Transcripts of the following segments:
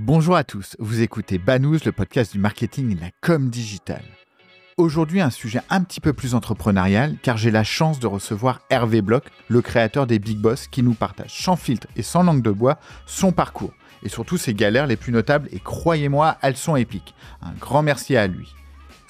Bonjour à tous, vous écoutez Banous, le podcast du marketing et de la com digitale. Aujourd'hui, un sujet un petit peu plus entrepreneurial, car j'ai la chance de recevoir Hervé Bloch, le créateur des Big Boss, qui nous partage sans filtre et sans langue de bois son parcours, et surtout ses galères les plus notables, et croyez-moi, elles sont épiques. Un grand merci à lui.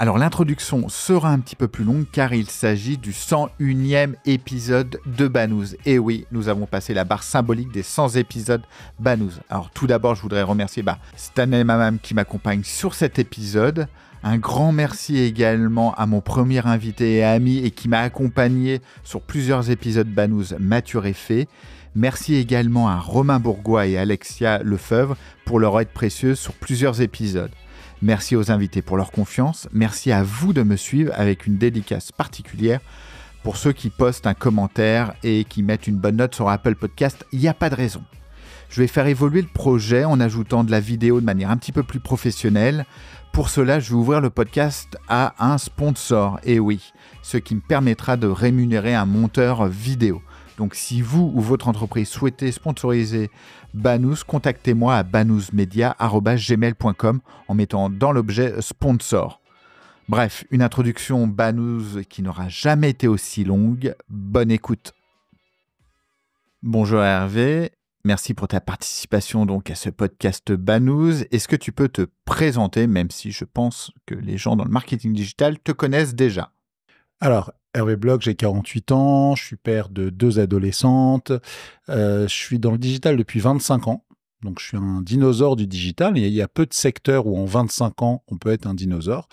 Alors l'introduction sera un petit peu plus longue car il s'agit du 101e épisode de Banous. Et oui, nous avons passé la barre symbolique des 100 épisodes Banous. Alors tout d'abord, je voudrais remercier Stanley Mamam qui m'accompagne sur cet épisode. Un grand merci également à mon premier invité et ami et qui m'a accompagné sur plusieurs épisodes Banous, Mathieu Réfé. Merci également à Romain Bourgois et Alexia Lefebvre pour leur aide précieuse sur plusieurs épisodes. Merci aux invités pour leur confiance. Merci à vous de me suivre avec une dédicace particulière pour ceux qui postent un commentaire et qui mettent une bonne note sur Apple Podcast. Il n'y a pas de raison. Je vais faire évoluer le projet en ajoutant de la vidéo de manière un petit peu plus professionnelle. Pour cela, je vais ouvrir le podcast à un sponsor. Et oui, ce qui me permettra de rémunérer un monteur vidéo. Donc si vous ou votre entreprise souhaitez sponsoriser Banous, contactez-moi à banousmedia@gmail.com en mettant dans l'objet sponsor. Bref, une introduction Banous qui n'aura jamais été aussi longue. Bonne écoute. Bonjour Hervé, merci pour ta participation donc à ce podcast Banous. Est-ce que tu peux te présenter, même si je pense que les gens dans le marketing digital te connaissent déjà? Alors, Hervé Bloch, j'ai 48 ans, je suis père de 2 adolescentes, je suis dans le digital depuis 25 ans, donc je suis un dinosaure du digital. Il y a peu de secteurs où en 25 ans, on peut être un dinosaure.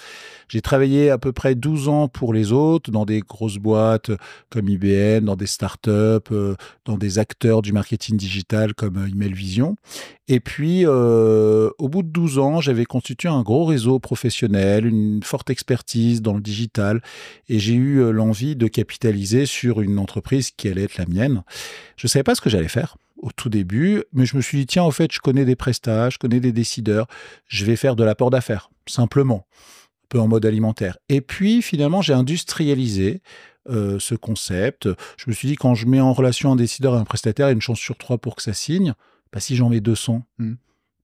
J'ai travaillé à peu près 12 ans pour les autres, dans des grosses boîtes comme IBM, dans des startups, dans des acteurs du marketing digital comme Emailvision. Et puis, au bout de 12 ans, j'avais constitué un gros réseau professionnel, une forte expertise dans le digital, et j'ai eu l'envie de capitaliser sur une entreprise qui allait être la mienne. Je ne savais pas ce que j'allais faire au tout début, mais je me suis dit, tiens, en fait, je connais des prestats, je connais des décideurs, je vais faire de l'apport d'affaires, simplement, un peu en mode alimentaire. Et puis, finalement, j'ai industrialisé ce concept. Je me suis dit, quand je mets en relation un décideur et un prestataire, il y a une chance sur 3 pour que ça signe. Si j'en mets 200,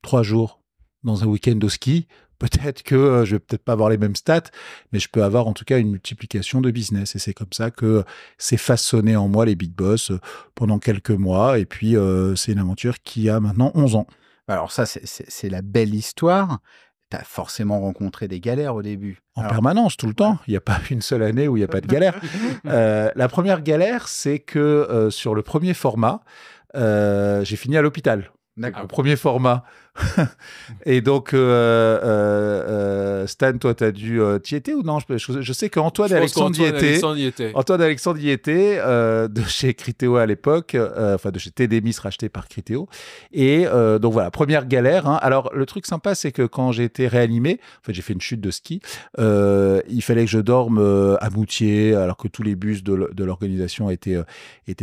3 jours dans un week-end au ski, peut-être que je vais peut-être pas avoir les mêmes stats, mais je peux avoir en tout cas une multiplication de business. Et c'est comme ça que c'est façonné en moi les Big Boss pendant quelques mois. Et puis, c'est une aventure qui a maintenant 11 ans. Alors ça, c'est la belle histoire. Tu as forcément rencontré des galères au début. En permanence, tout le temps. Il n'y a pas une seule année où il n'y a pas de galère. La première galère, c'est que sur le premier format, j'ai fini à l'hôpital. D'accord. Le premier format. Et donc, Stan, toi, tu as dû... t'y étais ou non? Je sais qu'Antoine Alexandre y était. Antoine Alexandre y était, de chez Criteo à l'époque, de chez TDMIS racheté par Criteo. Et donc voilà, première galère. Alors, le truc sympa, c'est que quand j'ai été réanimé, j'ai fait une chute de ski, il fallait que je dorme à Moutier, alors que tous les bus de l'organisation étaient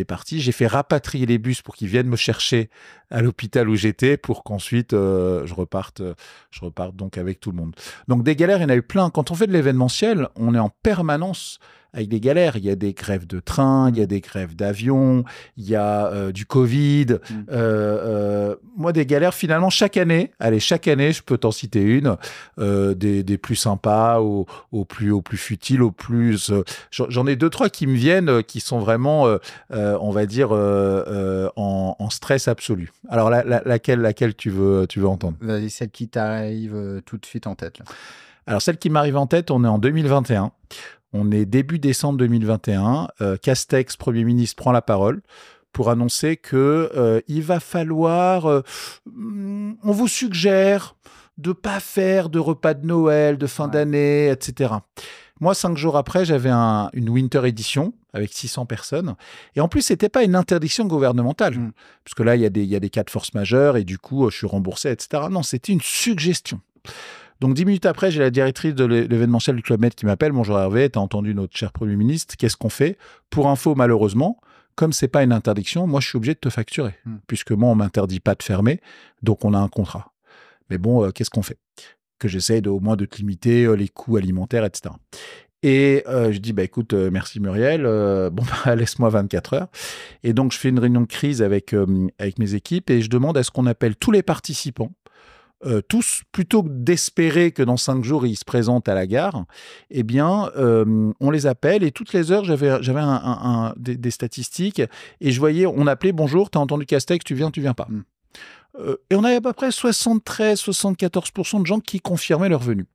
partis. J'ai fait rapatrier les bus pour qu'ils viennent me chercher à l'hôpital où j'étais, pour qu'ensuite je reparte donc avec tout le monde. Donc des galères, il y en a eu plein. Quand on fait de l'événementiel, on est en permanence avec des galères. Il y a des grèves de train, il y a des grèves d'avion, il y a du Covid. Moi, des galères, finalement, chaque année, je peux t'en citer une, des plus sympas au plus futiles, au plus... j'en ai 2-3 qui me viennent, qui sont vraiment, on va dire, en stress absolu. Alors, laquelle tu veux entendre? Vas-y, celle qui t'arrive tout de suite en tête, là. Alors, celle qui m'arrive en tête, on est en 2021. On est début décembre 2021. Castex, Premier ministre, prend la parole pour annoncer que il va falloir... on vous suggère de ne pas faire de repas de Noël, de fin d'année, etc. Moi, 5 jours après, j'avais une Winter Edition avec 600 personnes. Et en plus, ce n'était pas une interdiction gouvernementale. Parce que là, il y a des cas de force majeure et du coup, je suis remboursé, etc. Non, c'était une suggestion. Donc, 10 minutes après, j'ai la directrice de l'événementiel du Club Med qui m'appelle. Bonjour Hervé, tu as entendu notre cher Premier ministre. Qu'est-ce qu'on fait? Pour info, malheureusement, comme ce n'est pas une interdiction, moi, je suis obligé de te facturer. Puisque moi, on ne m'interdit pas de fermer. Donc, on a un contrat. Mais bon, qu'est-ce qu'on fait? Que j'essaye au moins de te limiter les coûts alimentaires, etc. Et je dis, écoute, merci Muriel, laisse-moi 24 heures. Et donc, je fais une réunion de crise avec mes équipes et je demande à ce qu'on appelle tous les participants tous, plutôt que d'espérer que dans 5 jours, ils se présentent à la gare, eh bien, on les appelle et toutes les heures, j'avais des statistiques et je voyais, on appelait « Bonjour, t'as entendu Castex, tu viens pas ?» Et on avait à peu près 73-74% de gens qui confirmaient leur venue.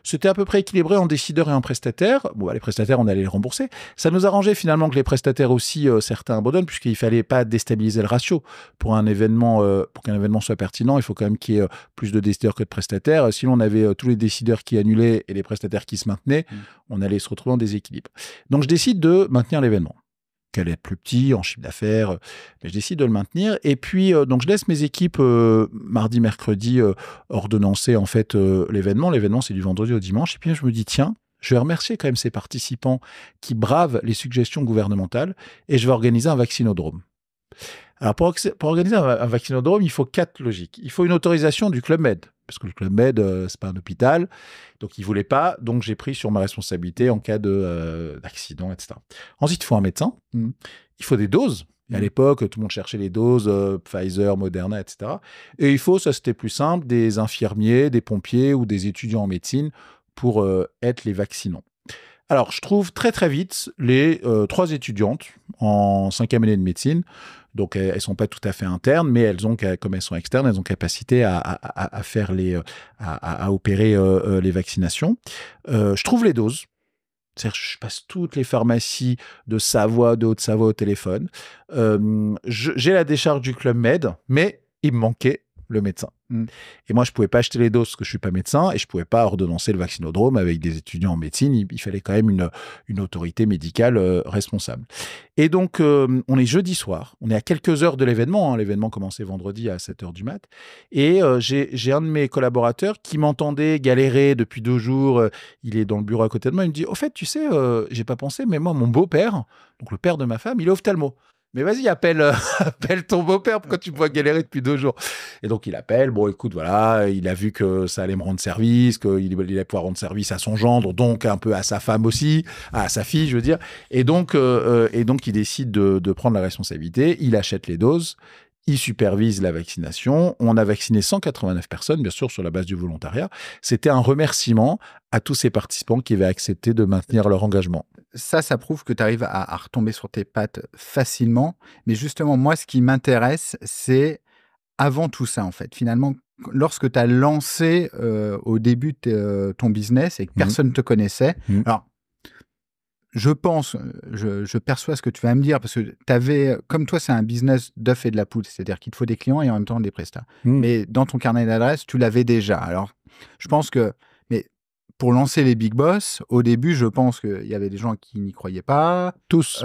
C'était à peu près équilibré en décideurs et en prestataires. Bon, les prestataires, on allait les rembourser. Ça nous arrangeait finalement que les prestataires aussi, certains abandonnent, puisqu'il ne fallait pas déstabiliser le ratio. Pour un événement, pour qu'un événement soit pertinent, il faut quand même qu'il y ait plus de décideurs que de prestataires. Sinon, on avait tous les décideurs qui annulaient et les prestataires qui se maintenaient. On allait se retrouver en déséquilibre. Donc, je décide de maintenir l'événement. Qu'elle est plus petit en chiffre d'affaires, mais je décide de le maintenir. Et puis, donc, je laisse mes équipes mardi, mercredi ordonnancer en fait l'événement. L'événement, c'est du vendredi au dimanche. Et puis, je me dis, tiens, je vais remercier quand même ces participants qui bravent les suggestions gouvernementales et je vais organiser un vaccinodrome. Alors, pour organiser un vaccinodrome, il faut 4 logiques. Il faut une autorisation du Club Med, parce que le Club Med, c'est pas un hôpital, donc il voulait pas, donc j'ai pris sur ma responsabilité en cas d'accident, etc. Ensuite, il faut un médecin, il faut des doses. Et à l'époque, tout le monde cherchait les doses, Pfizer, Moderna, etc. Et il faut, ça c'était plus simple, des infirmiers, des pompiers ou des étudiants en médecine pour être les vaccinants. Alors, je trouve très très vite les 3 étudiantes en 5e année de médecine. Donc, elles ne sont pas tout à fait internes, mais elles ont, comme elles sont externes, elles ont capacité à faire à opérer les vaccinations. Je trouve les doses. C'est-à-dire, je passe toutes les pharmacies de Savoie, de Haute-Savoie au téléphone. J'ai la décharge du Club Med, mais il me manquait le médecin. Et moi, je ne pouvais pas acheter les doses parce que je ne suis pas médecin et je ne pouvais pas ordonnancer le vaccinodrome avec des étudiants en médecine. Il fallait quand même une autorité médicale responsable. Et donc, on est jeudi soir. On est à quelques heures de l'événement. L'événement commençait vendredi à 7h du mat. Et j'ai un de mes collaborateurs qui m'entendait galérer depuis 2 jours. Il est dans le bureau à côté de moi. Il me dit, au fait, tu sais, j'ai pas pensé, mais moi, mon beau-père, donc le père de ma femme, il est ophtalmo. Mais vas-y, appelle ton beau-père, pourquoi tu me vois galérer depuis 2 jours? Et donc, il appelle, bon, écoute, voilà, il a vu que ça allait me rendre service, qu'il allait pouvoir rendre service à son gendre, donc un peu à sa femme aussi, à sa fille, je veux dire. Et donc il décide de prendre la responsabilité, il achète les doses, il supervise la vaccination. On a vacciné 189 personnes, bien sûr, sur la base du volontariat. C'était un remerciement à tous ces participants qui avaient accepté de maintenir leur engagement. Ça prouve que tu arrives à retomber sur tes pattes facilement. Mais justement, moi, ce qui m'intéresse, c'est avant tout ça, en fait. Finalement, lorsque tu as lancé au début ton business et que personne ne te connaissait, alors, je pense, je perçois ce que tu vas me dire, parce que tu avais, comme toi, c'est un business d'œuf et de la poule, c'est-à-dire qu'il te faut des clients et en même temps des prestats. Mais dans ton carnet d'adresses, tu l'avais déjà. Alors, je pense que, mais pour lancer les Big Boss, au début, je pense qu'il y avait des gens qui n'y croyaient pas. Tous.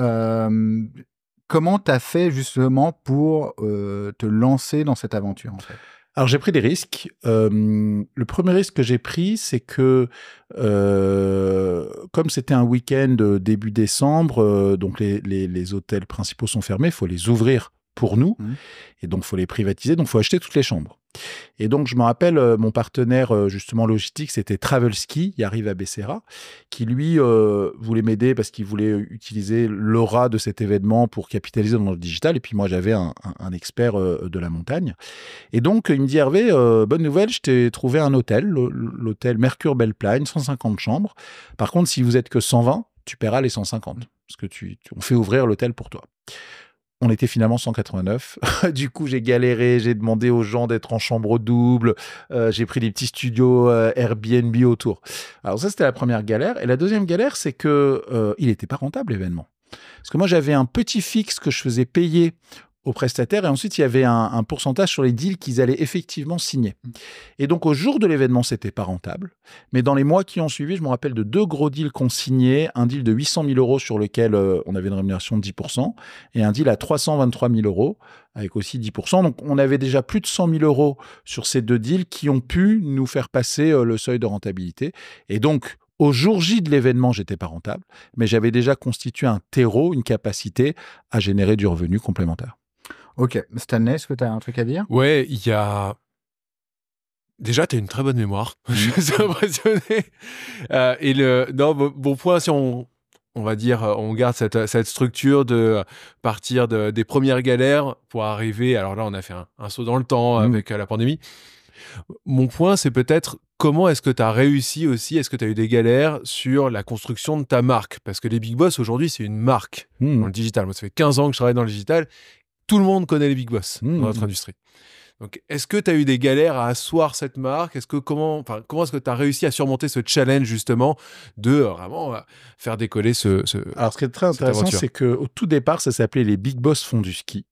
Comment tu as fait justement pour te lancer dans cette aventure, en fait? Alors, j'ai pris des risques. Le premier risque que j'ai pris, c'est que comme c'était un week-end début décembre, donc les hôtels principaux sont fermés, il faut les ouvrir pour nous, et donc il faut les privatiser, donc il faut acheter toutes les chambres. Et donc, je me rappelle, mon partenaire, justement, logistique, c'était Travelski, Yariv Abessera, qui, lui, voulait m'aider parce qu'il voulait utiliser l'aura de cet événement pour capitaliser dans le digital. Et puis, moi, j'avais un expert de la montagne. Et donc, il me dit, Hervé, bonne nouvelle, je t'ai trouvé un hôtel, l'hôtel Mercure Belleplagne, 150 chambres. Par contre, si vous êtes que 120, tu paieras les 150, parce que on fait ouvrir l'hôtel pour toi. On était finalement 189. Du coup, j'ai galéré, j'ai demandé aux gens d'être en chambre double, j'ai pris des petits studios Airbnb autour. Alors ça, c'était la première galère. Et la deuxième galère, c'est que il n'était pas rentable, l'événement. Parce que moi, j'avais un petit fixe que je faisais payer aux prestataires et ensuite, il y avait un pourcentage sur les deals qu'ils allaient effectivement signer. Et donc, au jour de l'événement, c'était pas rentable. Mais dans les mois qui ont suivi, je me rappelle de 2 gros deals qu'on signait. Un deal de 800 000 € sur lequel on avait une rémunération de 10% et un deal à 323 000 € avec aussi 10%. Donc, on avait déjà plus de 100 000 € sur ces 2 deals qui ont pu nous faire passer le seuil de rentabilité. Et donc, au jour J de l'événement, j'étais pas rentable, mais j'avais déjà constitué un terreau, une capacité à générer du revenu complémentaire. Ok. Stanley, est-ce que tu as un truc à dire? Ouais, il y a... Déjà, tu as une très bonne mémoire. Je suis impressionné. Et non, bon point, si on va dire, on garde cette structure de partir des premières galères pour arriver... Alors là, on a fait un saut dans le temps avec la pandémie. Mon point, c'est peut-être comment est-ce que tu as réussi aussi, est-ce que tu as eu des galères sur la construction de ta marque? Parce que les Big Boss, aujourd'hui, c'est une marque dans le digital. Moi, ça fait 15 ans que je travaille dans le digital. Tout le monde connaît les Big Boss dans notre industrie. Donc, est-ce que tu as eu des galères à asseoir cette marque? Comment est-ce que tu as réussi à surmonter ce challenge, justement, de vraiment faire décoller Alors, ce qui est très intéressant, c'est qu'au tout départ, ça s'appelait les Big Boss font du ski,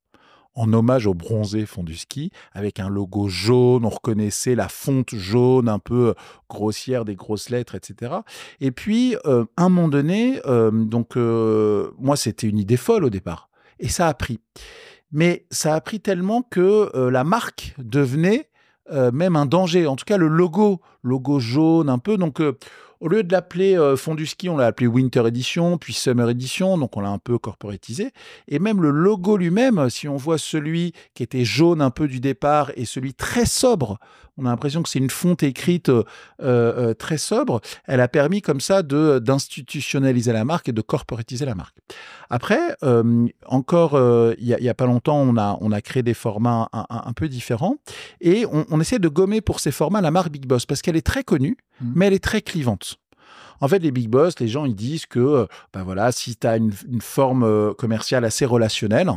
en hommage aux bronzés font du ski, avec un logo jaune, on reconnaissait la fonte jaune un peu grossière, des grosses lettres, etc. Et puis, à un moment donné, moi, c'était une idée folle au départ, et ça a pris. Mais ça a pris tellement que la marque devenait même un danger. En tout cas, le logo jaune un peu. Donc, au lieu de l'appeler fond du ski, on l'a appelé Winter Edition, puis Summer Edition. Donc, on l'a un peu corporatisé. Et même le logo lui-même, si on voit celui qui était jaune un peu du départ et celui très sobre, on a l'impression que c'est une fonte écrite très sobre. Elle a permis comme ça d'institutionnaliser la marque et de corporatiser la marque. Après, encore il y a pas longtemps, on a créé des formats un peu différents et on essaie de gommer pour ces formats la marque Big Boss parce qu'elle est très connue, mais elle est très clivante. En fait, les Big Boss, les gens, ils disent que si tu as une forme commerciale assez relationnelle,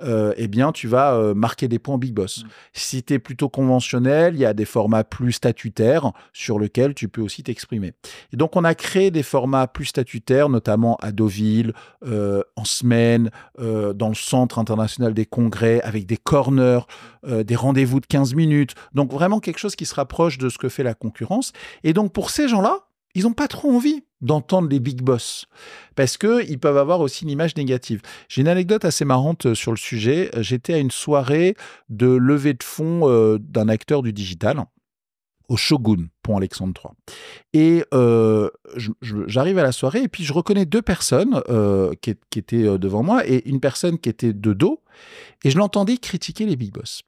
eh bien, tu vas marquer des points Big Boss. Si tu es plutôt conventionnel, il y a des formats plus statutaires sur lesquels tu peux aussi t'exprimer. Et donc, on a créé des formats plus statutaires, notamment à Deauville, en semaine, dans le Centre international des congrès, avec des corners, des rendez-vous de 15 minutes. Donc, vraiment quelque chose qui se rapproche de ce que fait la concurrence. Et donc, pour ces gens-là, ils n'ont pas trop envie d'entendre les Big Boss parce qu'ils peuvent avoir aussi une image négative. J'ai une anecdote assez marrante sur le sujet. J'étais à une soirée de levée de fonds d'un acteur du digital au Shogun, Pont Alexandre III. Et j'arrive à la soirée et puis je reconnais deux personnes qui étaient devant moi et une personne qui était de dos et je l'entendais critiquer les Big Boss.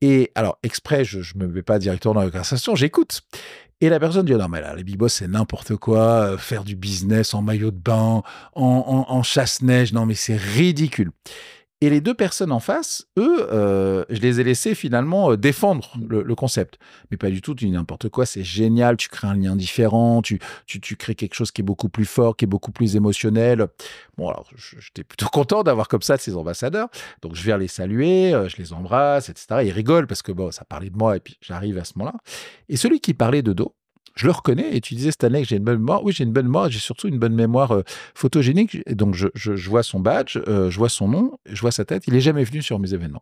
Et alors, exprès, je ne me mets pas directement dans la conversation, j'écoute. Et la personne dit, non, mais là, les Big Boss, c'est n'importe quoi, faire du business en maillot de bain, en chasse-neige, non, mais c'est ridicule. Et les deux personnes en face, eux, je les ai laissés finalement défendre le concept. Mais pas du tout, tu dis n'importe quoi, c'est génial, tu crées un lien différent, tu crées quelque chose qui est beaucoup plus fort, qui est beaucoup plus émotionnel. Bon, alors, j'étais plutôt content d'avoir comme ça ces ambassadeurs. Donc, je viens les saluer, je les embrasse, etc. Ils rigolent parce que bon, ça parlait de moi et puis j'arrive à ce moment-là. Et celui qui parlait de dos, je le reconnais, et tu disais, Stanley, que j'ai une bonne mémoire. Oui, j'ai une bonne mémoire, j'ai surtout une bonne mémoire photogénique. Et donc, je vois son badge, je vois son nom, je vois sa tête. Il n'est jamais venu sur mes événements.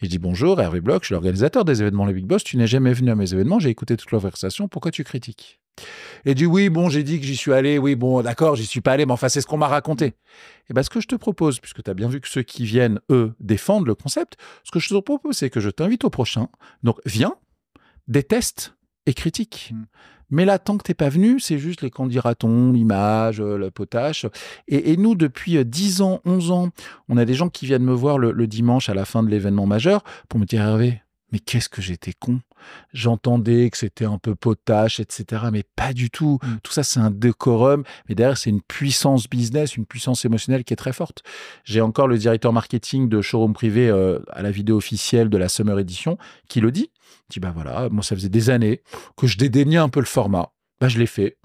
Et je dis, bonjour, Hervé Bloch, je suis l'organisateur des événements Les Big Boss. Tu n'es jamais venu à mes événements, j'ai écouté toute la conversation. Pourquoi tu critiques? Et il dit, oui, bon, j'ai dit que j'y suis allé. Oui, bon, d'accord, j'y suis pas allé, mais enfin, c'est ce qu'on m'a raconté. Et bien, ce que je te propose, puisque tu as bien vu que ceux qui viennent, eux, défendent le concept, ce que je te propose, c'est que je t'invite au prochain. Donc, viens, déteste et critique. Mais là, tant que t'es pas venu, c'est juste les candidatons, l'image, le potache. Et nous, depuis 10 ans, 11 ans, on a des gens qui viennent me voir le dimanche à la fin de l'événement majeur pour me dire, Hervé, mais qu'est-ce que j'étais con. J'entendais que c'était un peu potache, etc. Mais pas du tout. Tout ça, c'est un décorum. Mais derrière, c'est une puissance business, une puissance émotionnelle qui est très forte. J'ai encore le directeur marketing de Showroom Privé à la vidéo officielle de la Summer Edition qui le dit. Il dit, voilà, moi, ça faisait des années que je dédaignais un peu le format. Je l'ai fait.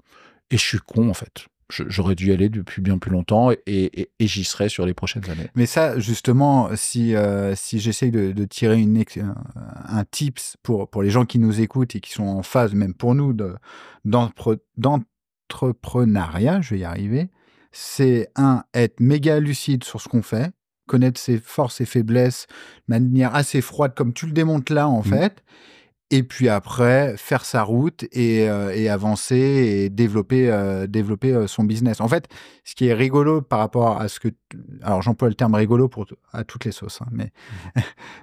Et je suis con, en fait. J'aurais dû y aller depuis bien plus longtemps et j'y serai sur les prochaines années. Mais ça, justement, si j'essaye de tirer un tips pour les gens qui nous écoutent et qui sont en phase, même pour nous, d'entrepreneuriat, je vais y arriver, c'est être méga lucide sur ce qu'on fait, connaître ses forces et faiblesses de manière assez froide, comme tu le démontres là, en fait. Et puis après, faire sa route et avancer et développer son business. En fait, ce qui est rigolo par rapport à ce que... Alors, j'emploie le terme rigolo à toutes les sauces, hein, mais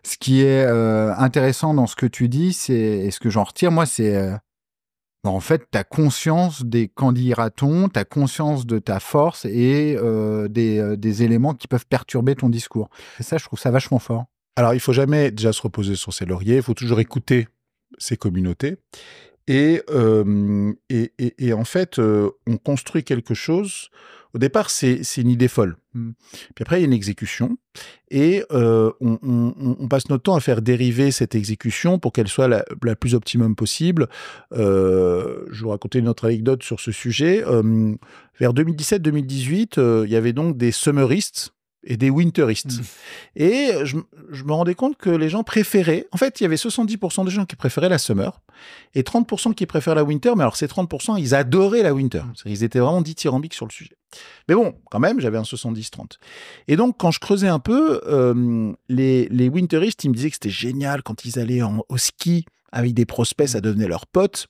ce qui est intéressant dans ce que tu dis, et ce que j'en retire, moi, c'est... en fait, tu as conscience des candidatons, tu as conscience de ta force et des éléments qui peuvent perturber ton discours. Et ça, je trouve ça vachement fort. Alors, il faut jamais déjà se reposer sur ses lauriers, il faut toujours écouter ces communautés. Et en fait, on construit quelque chose Au départ, c'est une idée folle. Puis après, il y a une exécution et on passe notre temps à faire dériver cette exécution pour qu'elle soit la plus optimum possible. Je vais vous raconter une autre anecdote sur ce sujet. Vers 2017-2018, il y avait donc des summeristes et des winteristes. Et je me rendais compte que les gens préféraient... En fait, il y avait 70% des gens qui préféraient la summer et 30% qui préfèrent la winter. Mais alors, ces 30%, ils adoraient la winter. Ils étaient vraiment dithyrambiques sur le sujet. Mais bon, quand même, j'avais un 70-30. Et donc, quand je creusais un peu, les winteristes, ils me disaient que c'était génial quand ils allaient au ski avec des prospects, ça devenait leurs potes.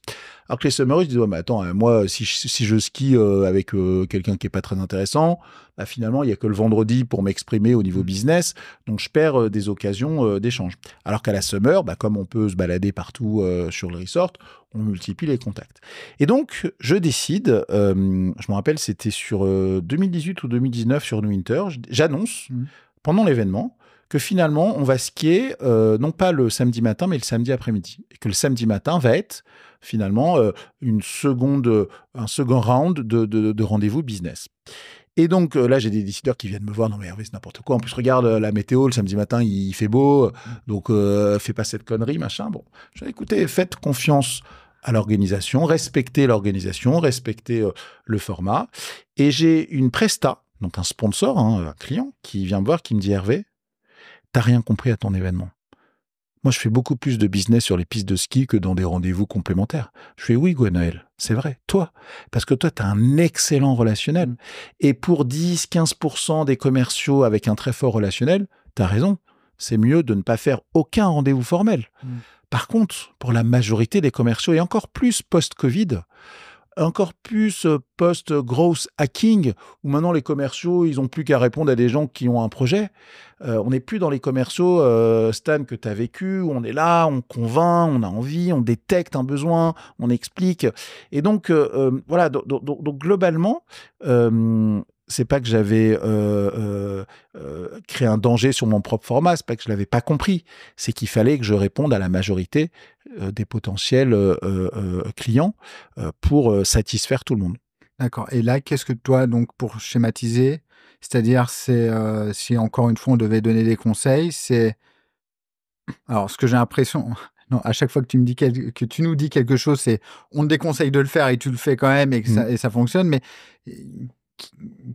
Alors que les summeristes disaient, mais attends, moi, si je skie avec quelqu'un qui est pas très intéressant, bah, finalement, il y a que le vendredi pour m'exprimer au niveau business, donc je perds des occasions d'échange. Alors qu'à la summer, bah, comme on peut se balader partout sur le resort, on multiplie les contacts. Et donc, je décide, je me rappelle, c'était sur 2018 ou 2019 sur New Winter, j'annonce pendant l'événement que finalement, on va skier, non pas le samedi matin, mais le samedi après-midi. Et que le samedi matin va être finalement un second round de rendez-vous business. Et donc là, j'ai des décideurs qui viennent me voir. Non mais Hervé, c'est n'importe quoi. En plus, regarde la météo, le samedi matin, il fait beau. Donc, fais pas cette connerie, machin. Bon, j'ai dit, écoutez, faites confiance à l'organisation, respectez l'organisation, respectez le format. Et j'ai une presta, donc un sponsor, un client, qui vient me voir, qui me dit, Hervé, t'as rien compris à ton événement. Moi, je fais beaucoup plus de business sur les pistes de ski que dans des rendez-vous complémentaires. Je fais oui, Gwenaël, c'est vrai, toi. Parce que toi, tu as un excellent relationnel. Et pour 10-15% des commerciaux avec un très fort relationnel, tu as raison, c'est mieux de ne pas faire aucun rendez-vous formel. Par contre, pour la majorité des commerciaux, et encore plus post-Covid, encore plus post-growth hacking, où maintenant les commerciaux, ils n'ont plus qu'à répondre à des gens qui ont un projet. On n'est plus dans les commerciaux, Stan, que tu as vécu, où on est là, on convainc, on a envie, on détecte un besoin, on explique. Et donc, voilà, donc globalement, c'est pas que j'avais créé un danger sur mon propre format, c'est pas que je l'avais pas compris, c'est qu'il fallait que je réponde à la majorité des potentiels clients pour satisfaire tout le monde. D'accord. Et là, qu'est-ce que toi, donc pour schématiser, c'est-à-dire, si encore une fois on devait donner des conseils, c'est alors ce que j'ai l'impression. Non, à chaque fois que tu me dis que tu nous dis quelque chose, c'est on te déconseille de le faire et tu le fais quand même et ça fonctionne. Mais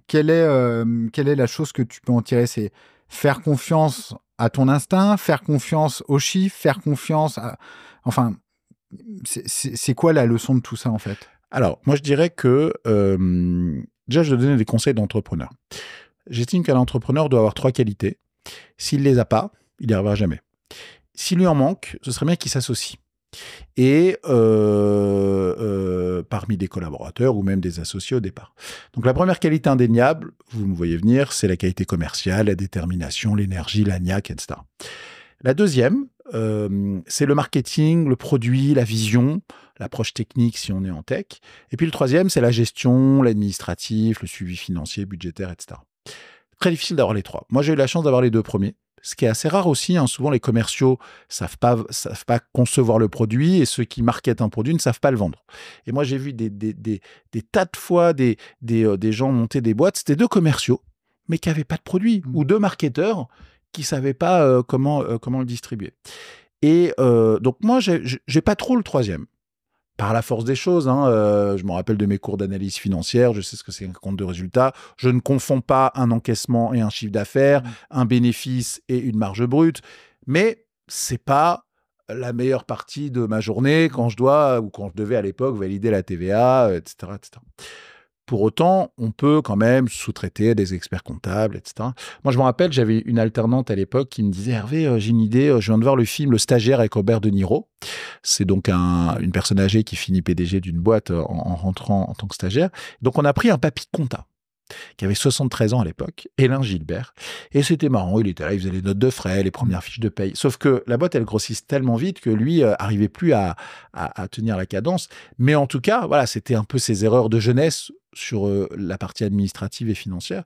quelle est la chose que tu peux en tirer? C'est faire confiance à ton instinct, faire confiance aux chiffres, faire confiance à... Enfin, c'est quoi la leçon de tout ça, en fait? Alors, moi, je dirais que... déjà, je vais donner des conseils d'entrepreneur. J'estime qu'un entrepreneur doit avoir 3 qualités. S'il ne les a pas, il n'y arrivera jamais. S'il lui en manque, ce serait bien qu'il s'associe. Et parmi des collaborateurs ou même des associés au départ. Donc la première qualité indéniable, vous me voyez venir, c'est la qualité commerciale, la détermination, l'énergie, la niaque, etc. La deuxième, c'est le marketing, le produit, la vision, l'approche technique si on est en tech. Et puis le troisième, c'est la gestion, l'administratif, le suivi financier, budgétaire, etc. Très difficile d'avoir les 3. Moi, j'ai eu la chance d'avoir les 2 premiers. Ce qui est assez rare aussi, souvent les commerciaux savent pas concevoir le produit et ceux qui marketent un produit ne savent pas le vendre. Et moi, j'ai vu des tas de fois des gens monter des boîtes, c'était 2 commerciaux, mais qui n'avaient pas de produit, ou 2 marketeurs qui ne savaient pas comment le distribuer. Et donc moi, j'ai pas trop le troisième. Par la force des choses, je me rappelle de mes cours d'analyse financière, je sais ce que c'est un compte de résultat. Je ne confonds pas un encaissement et un chiffre d'affaires, un bénéfice et une marge brute, mais c'est pas la meilleure partie de ma journée quand je dois, ou quand je devais à l'époque valider la TVA, etc., etc. Pour autant, on peut quand même sous-traiter à des experts comptables, etc. Moi, je me rappelle, j'avais une alternante à l'époque qui me disait « Hervé, j'ai une idée, je viens de voir le film Le Stagiaire avec Robert De Niro ». C'est donc une personne âgée qui finit PDG d'une boîte en rentrant en tant que stagiaire. Donc, on a pris un papy compta qui avait 73 ans à l'époque, Hélène Gilbert. Et c'était marrant, il était là, il faisait les notes de frais, les premières fiches de paye. Sauf que la boîte, elle grossisse tellement vite que lui arrivait plus à tenir la cadence. Mais en tout cas, voilà, c'était un peu ses erreurs de jeunesse sur la partie administrative et financière.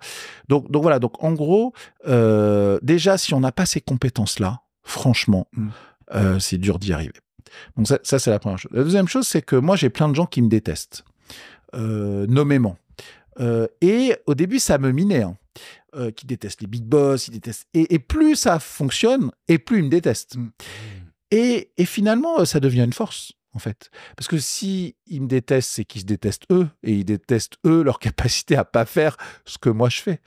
Donc voilà, donc en gros, déjà, si on n'a pas ces compétences-là, franchement, c'est dur d'y arriver. Donc ça, c'est la première chose. La deuxième chose, c'est que moi, j'ai plein de gens qui me détestent, nommément. Et au début, ça me minait. Hein. Qui déteste les big boss, et plus ça fonctionne, et plus ils me détestent. Et finalement, ça devient une force, en fait. Parce que si ils me détestent, c'est qu'ils se détestent eux, et ils détestent eux leur capacité à pas faire ce que moi je fais.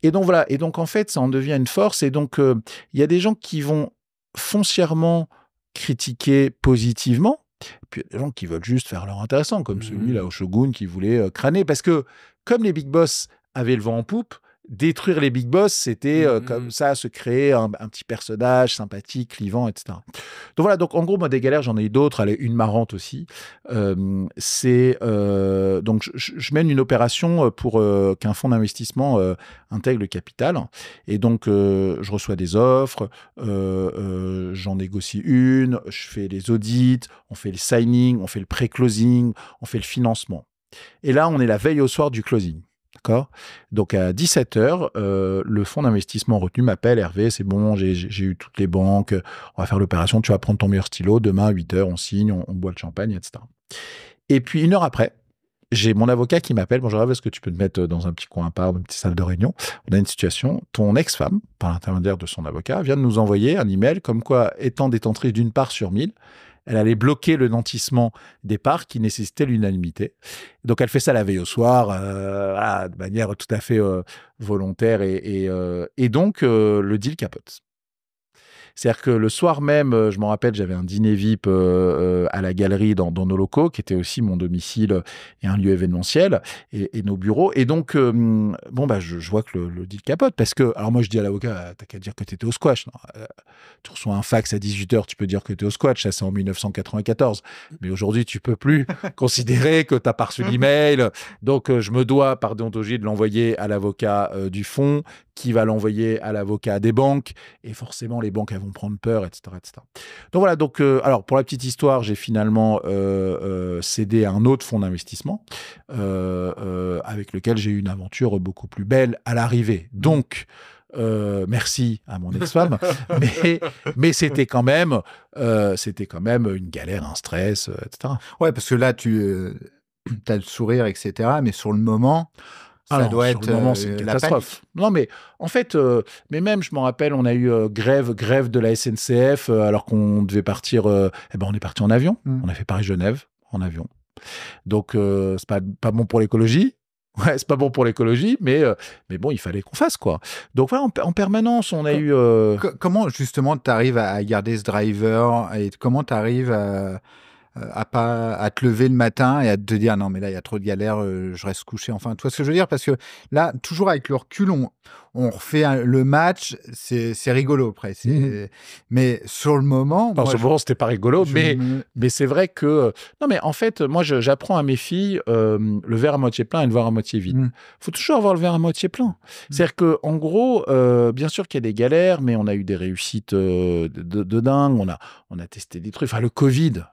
Et donc voilà. Et donc en fait, ça en devient une force. Et donc il y a des gens qui vont foncièrement critiquer positivement. Puis il y a des gens qui veulent juste faire leur intéressant, comme celui-là au Shogun qui voulait crâner. Parce que comme les big boss avaient le vent en poupe, détruire les big boss, c'était comme ça, se créer un petit personnage sympathique, clivant, etc. Donc voilà, donc en gros, moi, des galères, j'en ai eu d'autres. Allez, une marrante aussi. Donc, je mène une opération pour qu'un fonds d'investissement intègre le capital. Et donc, je reçois des offres, j'en négocie une, je fais les audits, on fait les signings, on fait le pré-closing, on fait le financement. Et là, on est la veille au soir du closing. D'accord ? Donc, à 17h, le fonds d'investissement retenu m'appelle. Hervé, c'est bon, j'ai eu toutes les banques, on va faire l'opération, tu vas prendre ton meilleur stylo, demain à 8h, on signe, on boit le champagne, etc. Et puis, 1 heure après, j'ai mon avocat qui m'appelle. Bonjour, Hervé, est-ce que tu peux te mettre dans un petit coin à part, dans une petite salle de réunion ? On a une situation. Ton ex-femme, par l'intermédiaire de son avocat, vient de nous envoyer un email comme quoi, étant détentrice d'une part sur 1000, elle allait bloquer le nantissement des parts qui nécessitait l'unanimité. Donc, elle fait ça la veille au soir, de manière tout à fait volontaire. Et donc, le deal capote. C'est-à-dire que le soir même, je m'en rappelle, j'avais un dîner VIP à la galerie dans nos locaux, qui était aussi mon domicile et un lieu événementiel, et nos bureaux. Et donc, je vois que le deal capote. Parce que, alors moi, je dis à l'avocat, t'as qu'à dire que t'étais au squash. Non, tu reçois un fax à 18h, tu peux dire que t'es au squash. Ça, c'est en 1994. Mais aujourd'hui, tu peux plus considérer que t'as pas reçu l'email. Donc, je me dois, par déontologie, de l'envoyer à l'avocat du fonds, qui va l'envoyer à l'avocat des banques. Et forcément, les banques, elles vont prendre peur, etc. etc. Donc voilà, alors pour la petite histoire, j'ai finalement cédé à un autre fonds d'investissement avec lequel j'ai eu une aventure beaucoup plus belle à l'arrivée. Donc, merci à mon ex-femme, mais c'était quand même une galère, un stress, etc. Ouais, parce que là, tu as le sourire, etc. Mais sur le moment... Ça doit être le moment, c'est une catastrophe. Non, mais en fait, mais même, je m'en rappelle, on a eu grève de la SNCF alors qu'on devait partir. On est parti en avion. On a fait Paris-Genève en avion. Donc, c'est pas bon pour l'écologie. Ouais, c'est pas bon pour l'écologie, mais bon, il fallait qu'on fasse, quoi. Donc voilà, en permanence, on a eu... Comment, justement, tu arrives à garder ce driver et comment tu arrives à te lever le matin et à te dire non mais là il y a trop de galères, je reste couché, enfin tu vois ce que je veux dire, parce que là toujours avec le recul on refait le match, c'est rigolo après, mais sur le moment sur le moment c'était pas rigolo, mais c'est vrai que non, mais en fait moi j'apprends à mes filles le verre à moitié plein et le verre à moitié vide. Faut toujours avoir le verre à moitié plein. C'est-à-dire que en gros bien sûr qu'il y a des galères, mais on a eu des réussites de dingue, on a testé des trucs, enfin le Covid,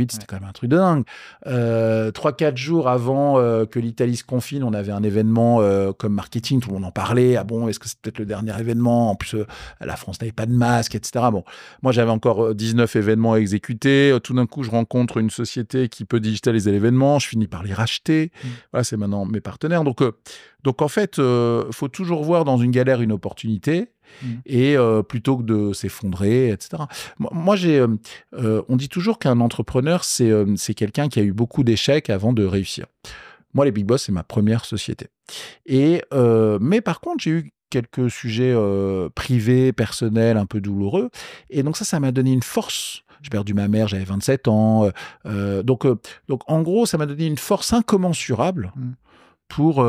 c'était quand même un truc de dingue. 3-4 jours avant que l'Italie se confine, on avait un événement comme marketing, tout le monde en parlait. Ah bon, est-ce que c'est peut-être le dernier événement ? En plus, la France n'avait pas de masque, etc. Bon, moi, j'avais encore 19 événements à exécuter. Tout d'un coup, je rencontre une société qui peut digitaliser l'événement. Je finis par les racheter. Voilà, c'est maintenant mes partenaires. Donc en fait, faut toujours voir dans une galère une opportunité. Et plutôt que de s'effondrer, etc. Moi, on dit toujours qu'un entrepreneur, c'est quelqu'un qui a eu beaucoup d'échecs avant de réussir. Moi, les Big Boss, c'est ma première société. Mais par contre, j'ai eu quelques sujets privés, personnels, un peu douloureux. Et donc ça m'a donné une force. J'ai perdu ma mère, j'avais 27 ans. Donc en gros, ça m'a donné une force incommensurable. Pour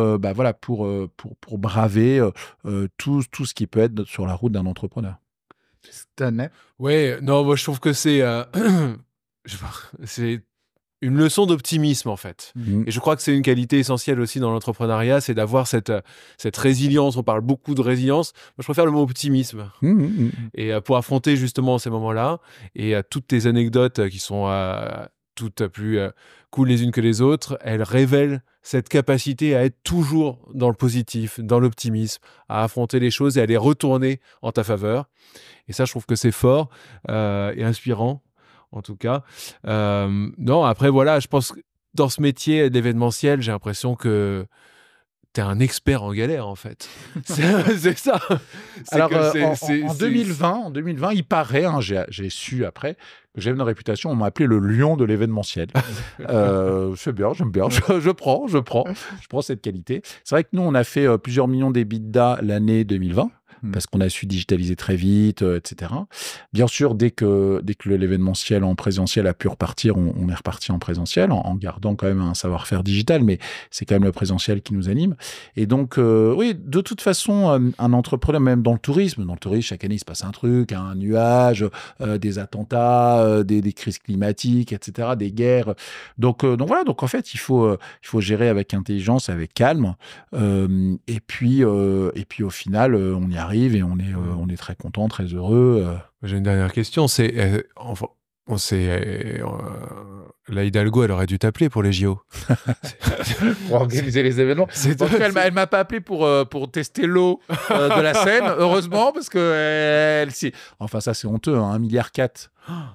braver tout ce qui peut être sur la route d'un entrepreneur. Stanley ? Ouais, non, moi je trouve que c'est une leçon d'optimisme en fait. Et je crois que c'est une qualité essentielle aussi dans l'entrepreneuriat, c'est d'avoir cette résilience. On parle beaucoup de résilience. Moi je préfère le mot optimisme. Et pour affronter justement ces moments-là, et toutes tes anecdotes qui sont toutes plus cool les unes que les autres, elles révèlent cette capacité à être toujours dans le positif, dans l'optimisme, à affronter les choses et à les retourner en ta faveur. Et ça, je trouve que c'est fort et inspirant, en tout cas. Non, après, voilà, je pense que dans ce métier d'événementiel, j'ai l'impression que t'es un expert en galère, en fait. C'est ça. Alors, en 2020, il paraît, hein, j'ai su après, que j'avais une réputation, on m'a appelé le lion de l'événementiel. C'est bien, j'aime bien, je prends cette qualité. C'est vrai que nous, on a fait plusieurs millions d'EBITDA l'année 2020. Parce qu'on a su digitaliser très vite, etc. Bien sûr, dès que l'événementiel en présentiel a pu repartir, on est reparti en présentiel, en gardant quand même un savoir-faire digital, mais c'est quand même le présentiel qui nous anime. Et donc, oui, de toute façon, un entrepreneur, même dans le tourisme, chaque année, il se passe un truc, un nuage, des attentats, des crises climatiques, etc., des guerres. Donc voilà, donc en fait, il faut gérer avec intelligence, avec calme. Et puis au final, on y arrive et on est très content, très heureux. J'ai une dernière question. La Hidalgo, elle aurait dû t'appeler pour les JO. Pour organiser les événements. Elle m'a pas appelé pour tester l'eau de la Seine, heureusement, parce que enfin ça c'est honteux, hein, 1,4 milliard.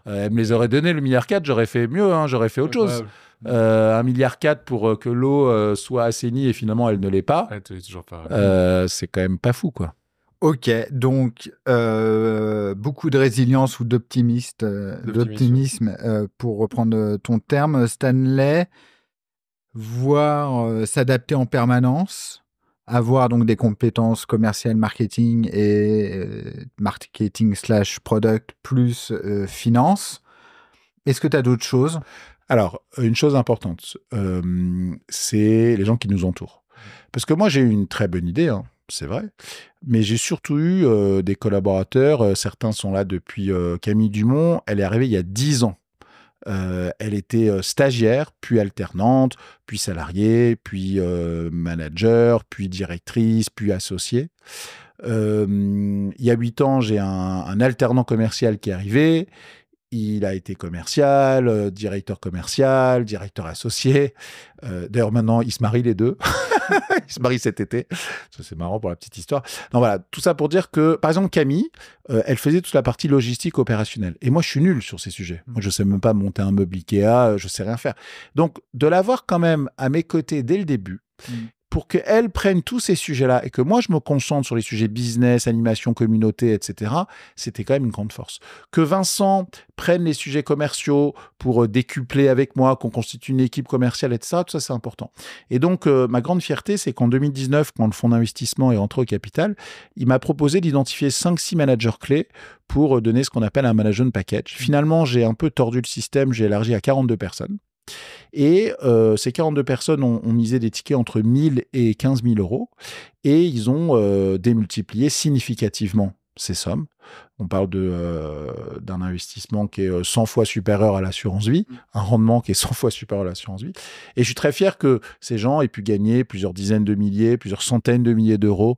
Elle me les aurait donné le 1,4 milliard, j'aurais fait mieux, hein, j'aurais fait autre chose. 1,4 milliard pour que l'eau soit assainie et finalement elle ne l'est pas. C'est quand même pas fou, quoi. Ok, donc beaucoup de résilience ou d'optimisme pour reprendre ton terme, Stanley, voire s'adapter en permanence, avoir donc des compétences commerciales, marketing et marketing/product plus finance. Est-ce que tu as d'autres choses ? Alors, une chose importante, c'est les gens qui nous entourent. Parce que moi, j'ai eu une très bonne idée, hein. C'est vrai. Mais j'ai surtout eu des collaborateurs, certains sont là depuis Camille Dumont, elle est arrivée il y a 10 ans. Elle était stagiaire, puis alternante, puis salariée, puis manager, puis directrice, puis associée. Il y a 8 ans, j'ai un alternant commercial qui est arrivé. Il a été commercial, directeur associé. D'ailleurs, maintenant, ils se marient les deux. Ils se marient cet été. Ça, c'est marrant pour la petite histoire. Non, voilà, tout ça pour dire que, par exemple, Camille, elle faisait toute la partie logistique opérationnelle. Et moi, je suis nul sur ces sujets. Moi, je ne sais même pas monter un meuble Ikea, je ne sais rien faire. Donc, de l'avoir quand même à mes côtés dès le début, pour qu'elle prenne tous ces sujets-là et que moi, je me concentre sur les sujets business, animation, communauté, etc., c'était quand même une grande force. Que Vincent prenne les sujets commerciaux pour décupler avec moi, qu'on constitue une équipe commerciale, etc., tout ça, c'est important. Et donc, ma grande fierté, c'est qu'en 2019, quand le fonds d'investissement est rentré au capital, il m'a proposé d'identifier 5-6 managers clés pour donner ce qu'on appelle un management package. Finalement, j'ai un peu tordu le système, j'ai élargi à 42 personnes. Et ces 42 personnes ont misé des tickets entre 1 000 et 15 000 euros et ils ont démultiplié significativement ces sommes. On parle d'un investissement qui est 100 fois supérieur à l'assurance vie, un rendement qui est 100 fois supérieur à l'assurance vie. Et je suis très fier que ces gens aient pu gagner plusieurs dizaines de milliers, plusieurs centaines de milliers d'euros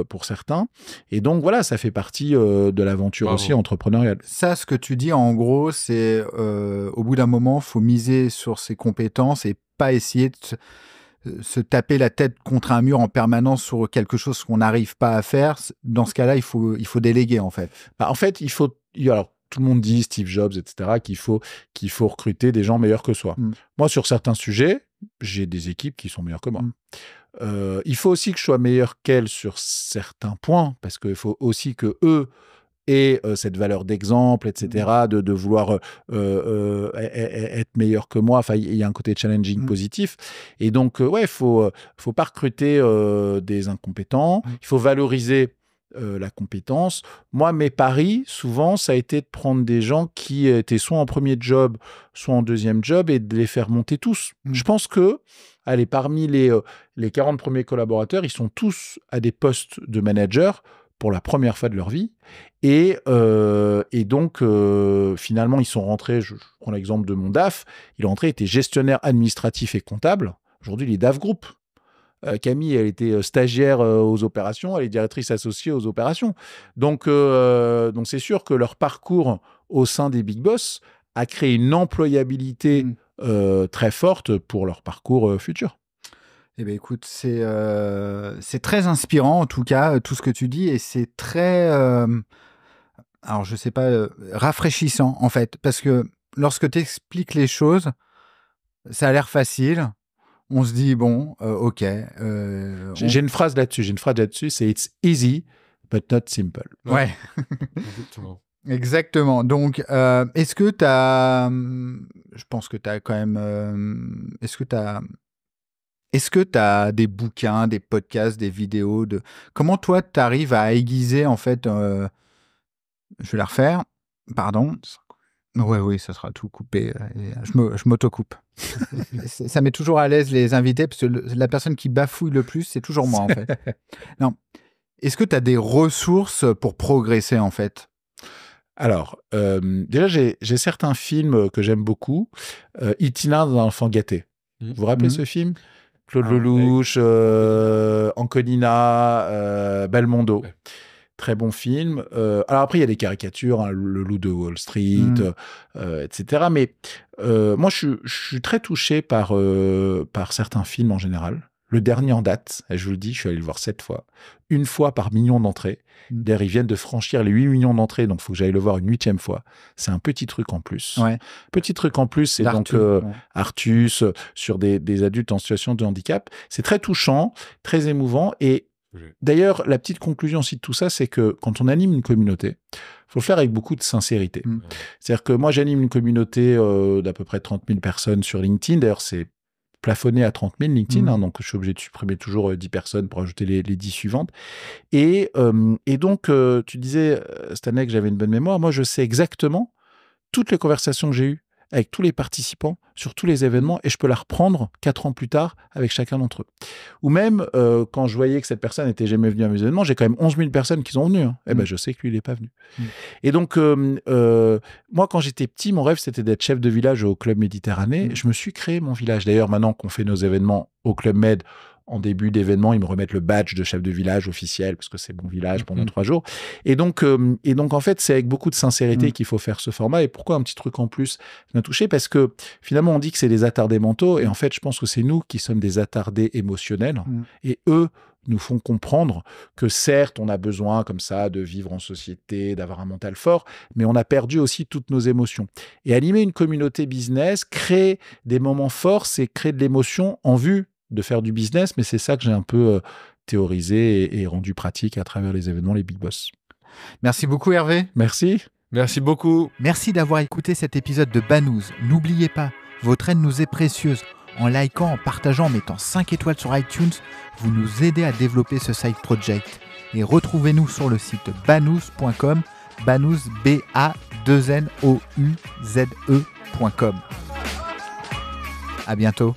pour certains. Et donc, voilà, ça fait partie de l'aventure aussi entrepreneuriale. Ça, ce que tu dis, en gros, c'est au bout d'un moment, il faut miser sur ses compétences et pas essayer de se taper la tête contre un mur en permanence sur quelque chose qu'on n'arrive pas à faire. Dans ce cas-là, il faut déléguer, en fait. En fait, alors, tout le monde dit, Steve Jobs, etc., qu'il faut recruter des gens meilleurs que soi. Moi, sur certains sujets, j'ai des équipes qui sont meilleures que moi. Il faut aussi que je sois meilleur qu'elles sur certains points, parce qu'il faut aussi que eux aient cette valeur d'exemple, etc., de vouloir être meilleur que moi. Enfin, il y a un côté challenging positif. Et donc, il faut pas recruter des incompétents. Il faut valoriser la compétence. Moi, mes paris, souvent, ça a été de prendre des gens qui étaient soit en premier job, soit en deuxième job, et de les faire monter tous. Je pense que parmi les 40 premiers collaborateurs, ils sont tous à des postes de manager pour la première fois de leur vie. Et donc, finalement, ils sont rentrés, je prends l'exemple de mon DAF, il est rentré, il était gestionnaire administratif et comptable. Aujourd'hui, il est DAF Group. Camille, elle était stagiaire aux opérations, elle est directrice associée aux opérations. Donc c'est sûr que leur parcours au sein des Big Boss a créé une employabilité très forte pour leur parcours futur. Eh bien, écoute, c'est très inspirant, en tout cas, tout ce que tu dis, et c'est très, alors je sais pas, rafraîchissant, en fait, parce que lorsque tu expliques les choses, ça a l'air facile, on se dit, bon, ok. J'ai une phrase là-dessus, c'est « It's easy, but not simple ». Ouais. Exactement. Exactement. Donc, est-ce que tu as... Je pense que tu as quand même... Est-ce que tu as des bouquins, des podcasts, des vidéos de... Comment toi, tu arrives à aiguiser, en fait... Je vais la refaire. Pardon. Oui, ça sera tout coupé. Je m'auto-coupe. Ça met toujours à l'aise les invités, parce que la personne qui bafouille le plus, c'est toujours moi, en fait. Non. Est-ce que tu as des ressources pour progresser, en fait ? Alors, déjà, j'ai certains films que j'aime beaucoup. Itinéraire d'un enfant gâté. Vous vous rappelez ce film ? Claude Lelouch, Anconina, Belmondo. Ouais. Très bon film. Alors après, il y a des caricatures, hein, Le Loup de Wall Street, etc. Mais moi, je suis très touché par certains films en général. Le dernier en date, et je vous le dis, je suis allé le voir 7 fois. Une fois par million d'entrées. D'ailleurs, ils viennent de franchir les 8 millions d'entrées, donc il faut que j'aille le voir une 8e fois. C'est un petit truc en plus. Ouais. Petit truc en plus, c'est donc Artus, sur des adultes en situation de handicap. C'est très touchant, très émouvant. Et d'ailleurs, la petite conclusion aussi de tout ça, c'est que quand on anime une communauté, il faut le faire avec beaucoup de sincérité. C'est-à-dire que moi, j'anime une communauté d'à peu près 30 000 personnes sur LinkedIn. D'ailleurs, c'est plafonné à 30 000 LinkedIn, hein, donc je suis obligé de supprimer toujours 10 personnes pour ajouter les 10 suivantes. Et donc, tu disais, Stanley, que j'avais une bonne mémoire. Moi, je sais exactement toutes les conversations que j'ai eues avec tous les participants sur tous les événements, et je peux la reprendre 4 ans plus tard avec chacun d'entre eux. Ou même, quand je voyais que cette personne n'était jamais venue à mes événements, j'ai quand même 11 000 personnes qui sont venues. Hein. Eh ben, je sais que lui, il n'est pas venu. Et donc, moi, quand j'étais petit, mon rêve, c'était d'être chef de village au Club Méditerranée. Je me suis créé mon village. D'ailleurs, maintenant qu'on fait nos événements au Club Med, en début d'événement, ils me remettent le badge de chef de village officiel, parce que c'est mon village pendant 3 jours. Et donc, en fait, c'est avec beaucoup de sincérité qu'il faut faire ce format. Et pourquoi un petit truc en plus m'a touché ? Parce que finalement, on dit que c'est des attardés mentaux. Et en fait, je pense que c'est nous qui sommes des attardés émotionnels. Et eux nous font comprendre que certes, on a besoin comme ça de vivre en société, d'avoir un mental fort, mais on a perdu aussi toutes nos émotions. Et animer une communauté business, créer des moments forts, c'est créer de l'émotion en vue de faire du business, mais c'est ça que j'ai un peu théorisé et rendu pratique à travers les événements, les Big Boss. Merci beaucoup Hervé. Merci. Merci beaucoup. Merci d'avoir écouté cet épisode de Banous. N'oubliez pas, votre aide nous est précieuse. En likant, en partageant, en mettant 5 étoiles sur iTunes, vous nous aidez à développer ce side project. Et retrouvez-nous sur le site banous.com, banous, B-A-2-N-O-U-Z-E.com. À bientôt.